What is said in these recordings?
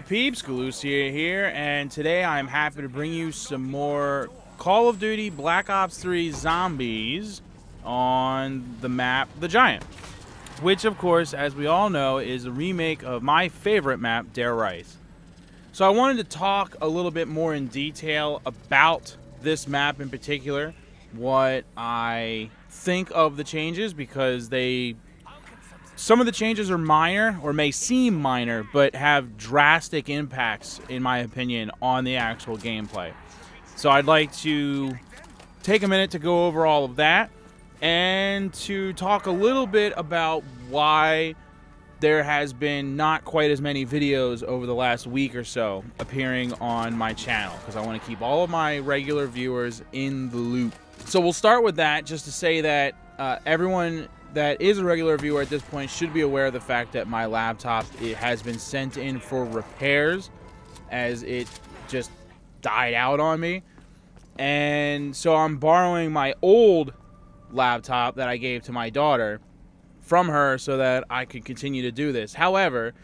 everybody, Peeps Galucia here, and today I'm happy to bring you some more Call of Duty Black Ops 3 Zombies on the map The Giant, which of course, as we all know, is a remake of my favorite map, Dare Rice. So I wanted to talk a little bit more in detail about this map in particular, what I think of the changes, because some of the changes are minor, or may seem minor, but have drastic impacts, in my opinion, on the actual gameplay. So I'd like to take a minute to go over all of that, and to talk a little bit about why there has been not quite as many videos over the last week or so appearing on my channel, because I want to keep all of my regular viewers in the loop. So we'll start with that, just to say that everyone that is a regular viewer at this point should be aware of the fact that my laptop, it has been sent in for repairs, as it just died out on me. And so I'm borrowing my old laptop that I gave to my daughter from her so that I could continue to do this. However,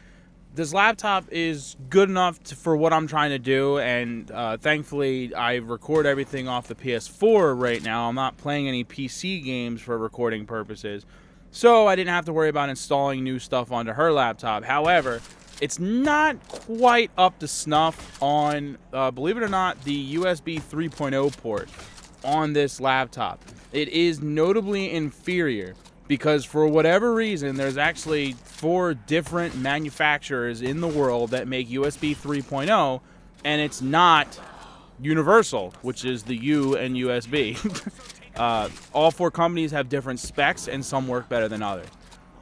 this laptop is good enough for what I'm trying to do, and thankfully I record everything off the PS4 right now. I'm not playing any PC games for recording purposes, so I didn't have to worry about installing new stuff onto her laptop. However, it's not quite up to snuff on, believe it or not, the USB 3.0 port on this laptop. It is notably inferior, because for whatever reason, there's actually 4 different manufacturers in the world that make USB 3.0, and it's not universal, which is the U and USB. All 4 companies have different specs, and some work better than others.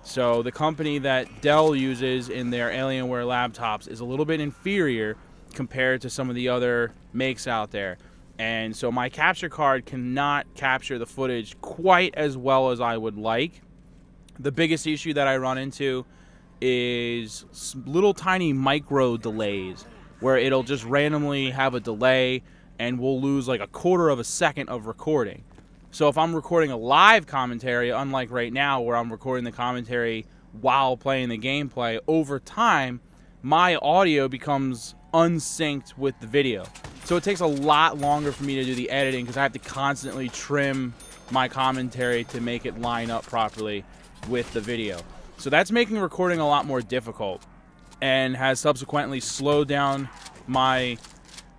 So the company that Dell uses in their Alienware laptops is a little bit inferior compared to some of the other makes out there. And so my capture card cannot capture the footage quite as well as I would like. The biggest issue that I run into is little tiny micro delays, where it'll just randomly have a delay and we'll lose like 1/4 of a second of recording. So if I'm recording a live commentary, unlike right now where I'm recording the commentary while playing the gameplay, over time my audio becomes unsynced with the video. So it takes a lot longer for me to do the editing, because I have to constantly trim my commentary to make it line up properly with the video. So that's making recording a lot more difficult, and has subsequently slowed down my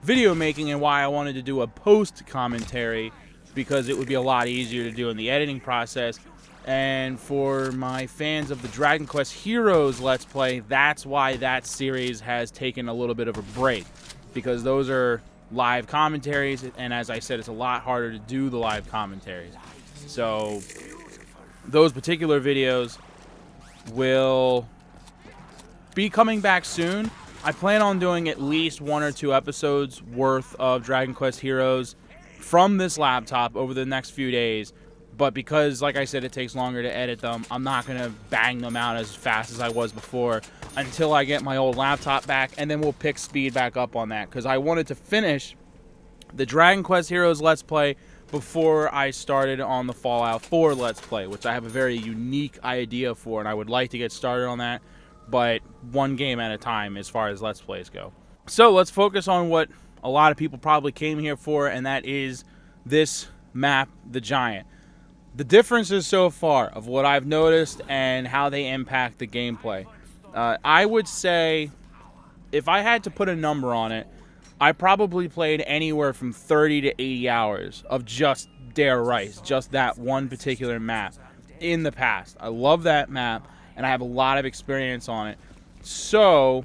video making, and why I wanted to do a post commentary, because it would be a lot easier to do in the editing process. And for my fans of the Dragon Quest Heroes Let's Play, that's why that series has taken a little bit of a break, because those are live commentaries, and as I said, it's a lot harder to do the live commentaries. So those particular videos will be coming back soon. I plan on doing at least 1 or 2 episodes worth of Dragon Quest Heroes from this laptop over the next few days. But because, like I said, it takes longer to edit them, I'm not going to bang them out as fast as I was before until I get my old laptop back, and then we'll pick speed back up on that, because I wanted to finish the Dragon Quest Heroes Let's Play before I started on the Fallout 4 Let's Play, which I have a very unique idea for, and I would like to get started on that, but one game at a time as far as Let's Plays go. So let's focus on what a lot of people probably came here for, and that is this map, The Giant. The differences so far of what I've noticed and how they impact the gameplay. I would say, if I had to put a number on it, I probably played anywhere from 30 to 80 hours of just Dare Rice, just that one particular map in the past. I love that map, and I have a lot of experience on it. So,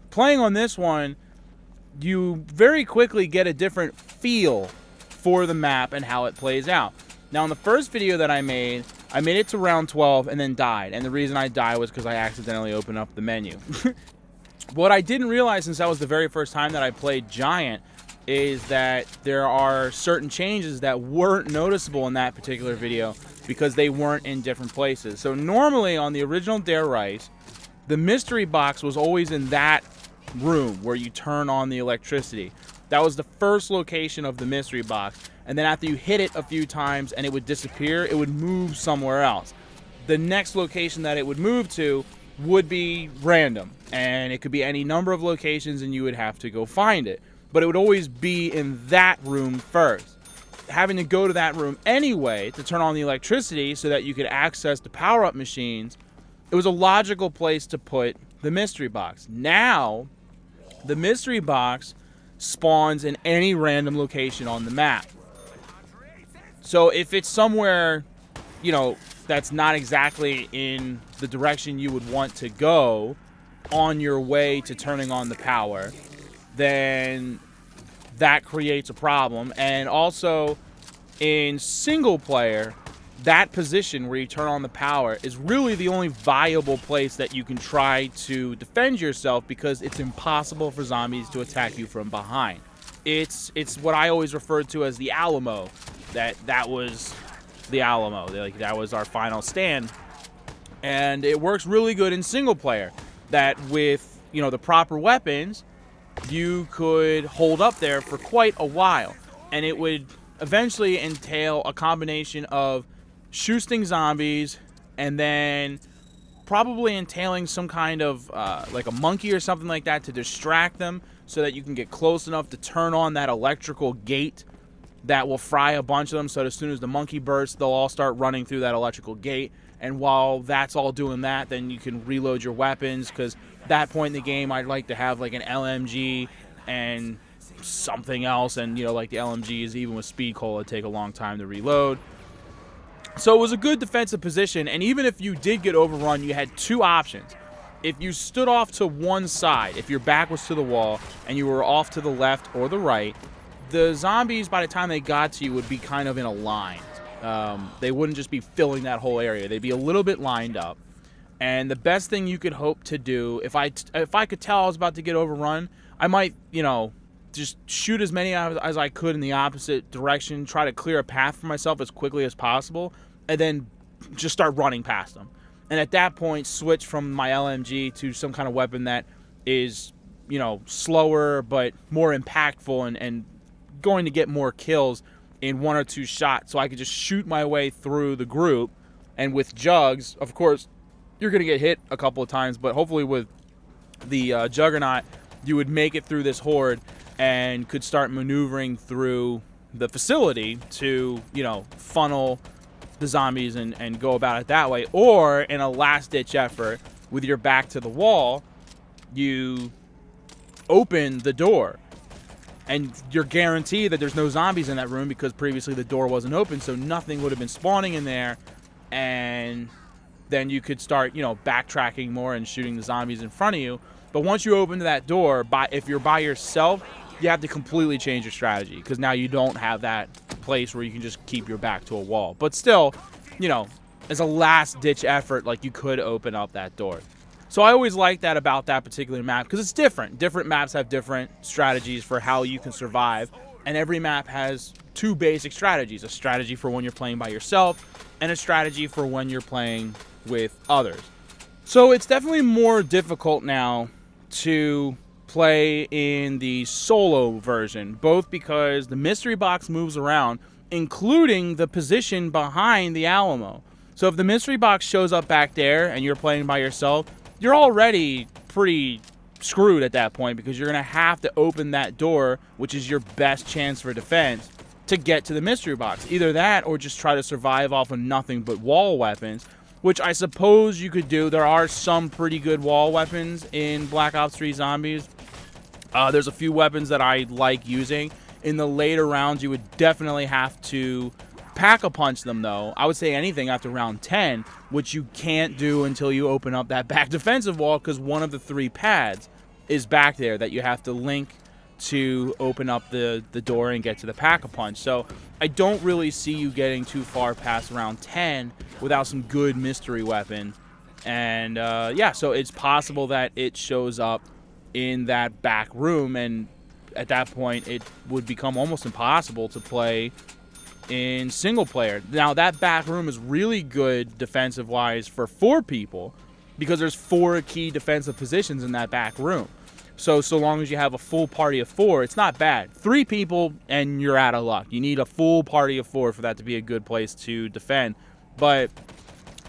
playing on this one, you very quickly get a different feel for the map and how it plays out. Now, in the first video that I made it to round 12 and then died. And the reason I died was because I accidentally opened up the menu. What I didn't realize, since that was the very first time that I played Giant, is that there are certain changes that weren't noticeable in that particular video because they weren't in different places. So normally on the original Dare Rice, the mystery box was always in that room where you turn on the electricity. That was the first location of the mystery box. And then after you hit it a few times and it would disappear, it would move somewhere else. The next location that it would move to would be random, and it could be any number of locations, and you would have to go find it. But it would always be in that room first. Having to go to that room anyway to turn on the electricity so that you could access the power-up machines, it was a logical place to put the mystery box. Now, the mystery box spawns in any random location on the map. So if it's somewhere, you know, that's not exactly in the direction you would want to go on your way to turning on the power, then that creates a problem. And also in single player, that position where you turn on the power is really the only viable place that you can try to defend yourself, because it's impossible for zombies to attack you from behind. It's what I always referred to as the Alamo. That was the Alamo. Like, that was our final stand. And it works really good in single player, that with, you know, the proper weapons, you could hold up there for quite a while. And it would eventually entail a combination of shooting zombies and then probably entailing some kind of like a monkey or something like that to distract them, so that you can get close enough to turn on that electrical gate that will fry a bunch of them. So as soon as the monkey bursts, they'll all start running through that electrical gate. And while that's all doing that, then you can reload your weapons, because that point in the game, I'd like to have like an LMG and something else. And, you know, like the LMGs, even with speed cola, take a long time to reload. So it was a good defensive position. And even if you did get overrun, you had two options. If you stood off to one side, if your back was to the wall and you were off to the left or the right, the zombies, by the time they got to you, would be kind of in a line. They wouldn't just be filling that whole area. They'd be a little bit lined up. And the best thing you could hope to do, if I could tell I was about to get overrun, I might, you know, just shoot as many as I could in the opposite direction, try to clear a path for myself as quickly as possible, and then just start running past them. And at that point, switch from my LMG to some kind of weapon that is, you know, slower but more impactful and going to get more kills in one or two shots, so I could just shoot my way through the group. And with jugs, of course, you're going to get hit a couple of times, but hopefully with the Juggernaut, you would make it through this horde and could start maneuvering through the facility to, you know, funnel the zombies and go about it that way. Or in a last-ditch effort, with your back to the wall, you open the door. And you're guaranteed that there's no zombies in that room, because previously the door wasn't open, so nothing would have been spawning in there. And then you could start, you know, backtracking more and shooting the zombies in front of you. But once you open that door, if you're by yourself, you have to completely change your strategy, because now you don't have that place where you can just keep your back to a wall. But still, you know, as a last-ditch effort, like, you could open up that door. So I always like that about that particular map, because it's different. Different maps have different strategies for how you can survive, and every map has two basic strategies: a strategy for when you're playing by yourself and a strategy for when you're playing with others. So it's definitely more difficult now to play in the solo version, both because the mystery box moves around, including the position behind the Alamo. So if the mystery box shows up back there and you're playing by yourself, you're already pretty screwed at that point, because you're going to have to open that door, which is your best chance for defense, to get to the mystery box. Either that, or just try to survive off of nothing but wall weapons, which I suppose you could do. There are some pretty good wall weapons in Black Ops 3 Zombies. There's a few weapons that I like using. In the later rounds, you would definitely have to pack-a-punch them, though. I would say anything after round 10, which you can't do until you open up that back defensive wall, because one of the three pads is back there that you have to link to open up the door and get to the pack-a-punch. So I don't really see you getting too far past round 10 without some good mystery weapon. And yeah, so it's possible that it shows up in that back room, and at that point it would become almost impossible to play in single player. Now that back room is really good defensive wise for 4 people, because there's 4 key defensive positions in that back room. So long as you have a full party of 4, it's not bad. 3 people and you're out of luck. You need a full party of 4 for that to be a good place to defend. But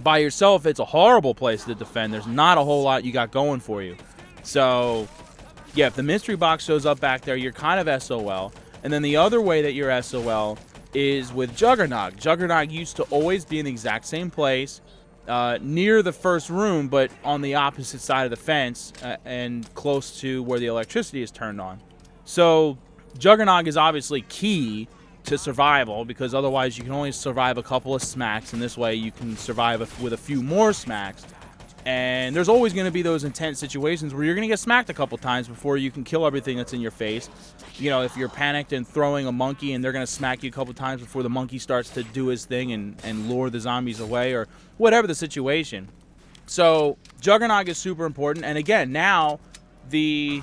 By yourself, it's a horrible place to defend. There's not a whole lot you got going for you. So, yeah, if the mystery box shows up back there, you're kind of SOL. And then the other way that you're SOL is with Juggernog. Juggernog used to always be in the exact same place, near the first room, but on the opposite side of the fence and close to where the electricity is turned on. So Juggernog is obviously key to survival, because otherwise you can only survive a couple of smacks, and this way you can survive with a few more smacks. And there's always going to be those intense situations where you're going to get smacked a couple times before you can kill everything that's in your face. You know, if you're panicked and throwing a monkey and they're going to smack you a couple times before the monkey starts to do his thing and lure the zombies away, or whatever the situation. So Juggernog is super important. And again, now the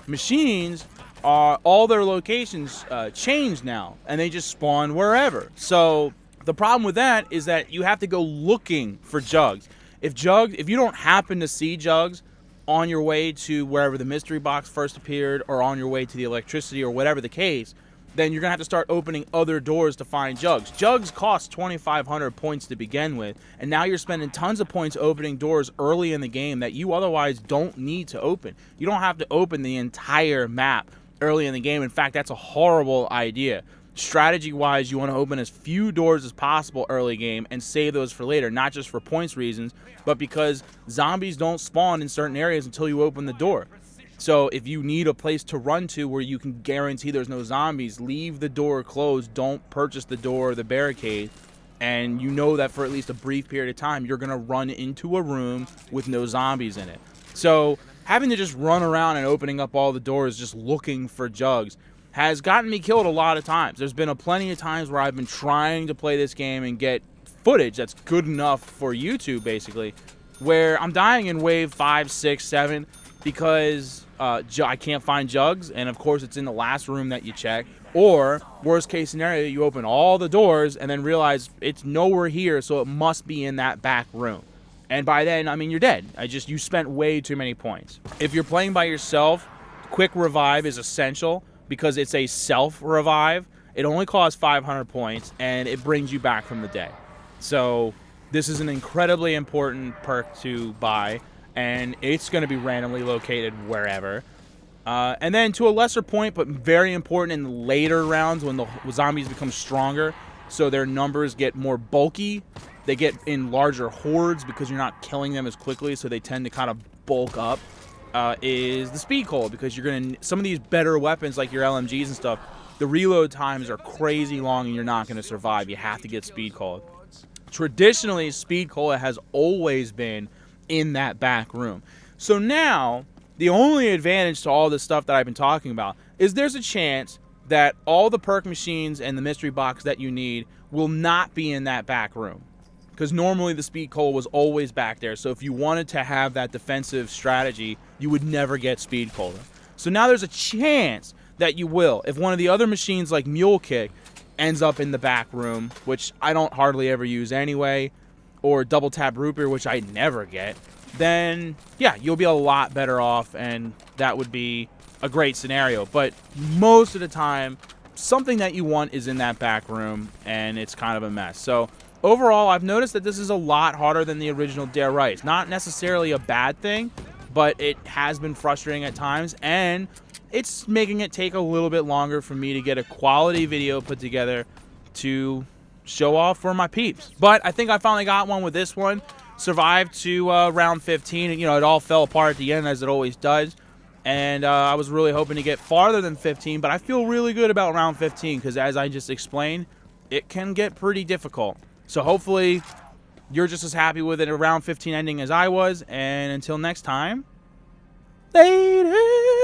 machines are, all their locations changed now, and they just spawn wherever. So the problem with that is that you have to go looking for Jugs. If you don't happen to see Jugs on your way to wherever the mystery box first appeared, or on your way to the electricity, or whatever the case, then you're going to have to start opening other doors to find Jugs. Jugs cost 2,500 points to begin with, and now you're spending tons of points opening doors early in the game that you otherwise don't need to open. You don't have to open the entire map early in the game. In fact, that's a horrible idea. Strategy-wise, you want to open as few doors as possible early game and save those for later, not just for points reasons, but because zombies don't spawn in certain areas until you open the door. So if you need a place to run to where you can guarantee there's no zombies, leave the door closed. Don't purchase the door or the barricade. And you know that for at least a brief period of time, you're going to run into a room with no zombies in it. So having to just run around and opening up all the doors just looking for Jugs has gotten me killed a lot of times. There's been plenty of times where I've been trying to play this game and get footage that's good enough for YouTube, basically, where I'm dying in wave 5, 6, 7 because I can't find Jugs, and of course it's in the last room that you check. Or, worst case scenario, you open all the doors and then realize it's nowhere here, so it must be in that back room. And by then, I mean, you're dead. You spent way too many points. If you're playing by yourself, quick revive is essential, because it's a self-revive. It only costs 500 points, and it brings you back from the dead. So this is an incredibly important perk to buy, and it's going to be randomly located wherever. And then to a lesser point, but very important in later rounds when the zombies become stronger, so their numbers get more bulky. They get in larger hordes because you're not killing them as quickly, so they tend to kind of bulk up. Is the speed cola, because you're gonna, some of these better weapons like your LMGs and stuff, the reload times are crazy long and you're not gonna survive. You have to get speed cola. Traditionally, speed cola has always been in that back room. So now the only advantage to all this stuff that I've been talking about is there's a chance that all the perk machines and the mystery box that you need will not be in that back room. Because normally the speed cola was always back there. So if you wanted to have that defensive strategy, you would never get speed cola. So now there's a chance that you will. If one of the other machines like Mule Kick ends up in the back room, which I don't hardly ever use anyway, or Double Tap Root Beer, which I never get, then yeah, you'll be a lot better off, and that would be a great scenario. But most of the time, something that you want is in that back room, and it's kind of a mess. So overall, I've noticed that this is a lot harder than the original Dare Rice. Not necessarily a bad thing, but it has been frustrating at times, and it's making it take a little bit longer for me to get a quality video put together to show off for my peeps. But I think I finally got one with this one. Survived to round 15, and you know, it all fell apart at the end, as it always does. And I was really hoping to get farther than 15, but I feel really good about round 15, because as I just explained, it can get pretty difficult. So hopefully you're just as happy with it around 15 ending as I was. And until next time, later.